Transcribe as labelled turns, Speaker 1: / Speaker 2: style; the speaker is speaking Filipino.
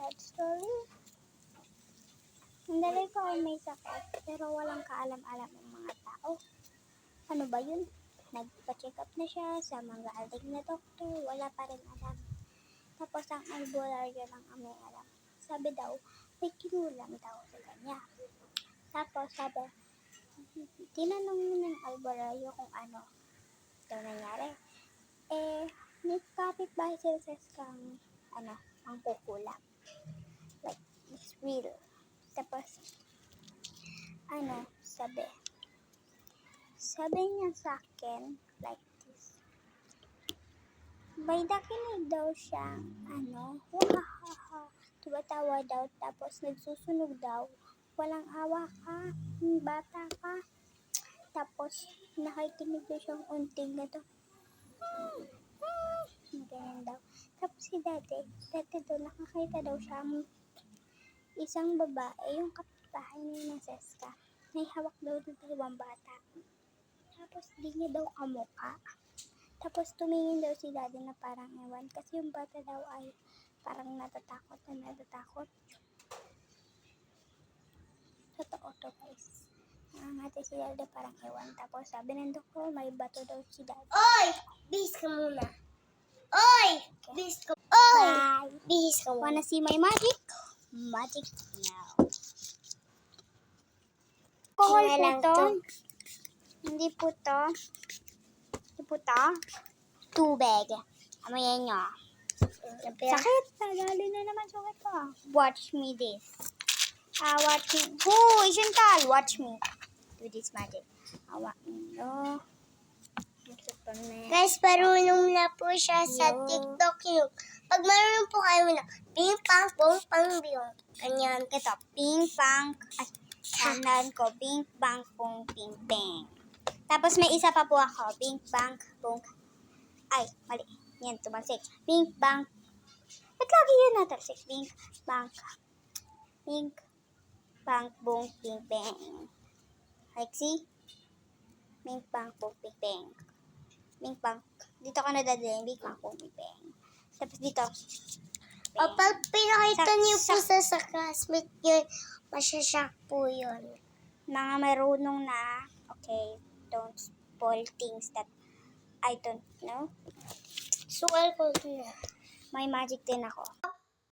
Speaker 1: sad story. Nandaray ko ay may sakit, pero walang kaalam-alam ng mga tao. Ano ba yun? Nagpa-check up na siya sa mga alig na doktor, wala pa rin alam. Tapos ang albularyo lang ang may alam. Sabi daw, may kinulam daw sa kanya. Tapos sabi, tinanong ng albularyo kung ano daw nangyari. May kapitbahay sila sa kang ang kukulam. Like, it's real. Tapos, sabi niya sa akin, like this. May nakinig daw siya, wahahaha, tumatawa daw, tapos nagsusunog daw, walang awa ka, bata ka. Tapos, nakikinig daw siyang unting na to. Ganyan daw. Tapos si dati daw nakakita daw siya isang babae, yung kapitbahay niya ng Seska. May hawak daw ng dalawang bata. Tapos di niya daw kamukha. Tapos tumingin daw si daddy na parang ewan. Kasi yung bata daw ay parang natatakot. Totoo to guys. Nangangati si daddy parang ewan. Tapos sabi ng doktor, may bato daw si daddy.
Speaker 2: Oy! Bis ka muna. Oy! Bis ka. Oy!
Speaker 1: Bye!
Speaker 2: Bis ka muna.
Speaker 1: Wanna see my magic? Magic now. Alcohol
Speaker 2: Tingnan lang
Speaker 1: po to.
Speaker 2: to.
Speaker 1: Hindi po to. Tubig. Amayan nyo. Sakit. Tagali na naman sakit ko. Watch me this. Watch me. Oh, Chantal. Watch me. Do this magic. No.
Speaker 2: Guys, marunong na po siya sa TikTok yung. Pag marunong po kayo na, ping pang, bong pang, biyong. Ganyan.
Speaker 1: Ito. Ping pang. Ay, tandaan ko. Ping pang, pong, ping pang. Tapos may isa pa po ako. Ping pang, bong. Ay, mali. Yan, tumalsik. Ping pang. Ba't lagi yun natalsik? Ping pang. Ping pang, bong, ping pang. Like, see? Ping pang, bong, ping pang. Ping pang. Dito ka nadadala. Ping pang, bong, ping pang. Tapos dito.
Speaker 2: O, pag pinakita niyo po sa classmate yun, masyashock po yun.
Speaker 1: Mga marunong na, okay, don't spoil things that I don't know.
Speaker 2: Sugal ko na.
Speaker 1: May magic din ako.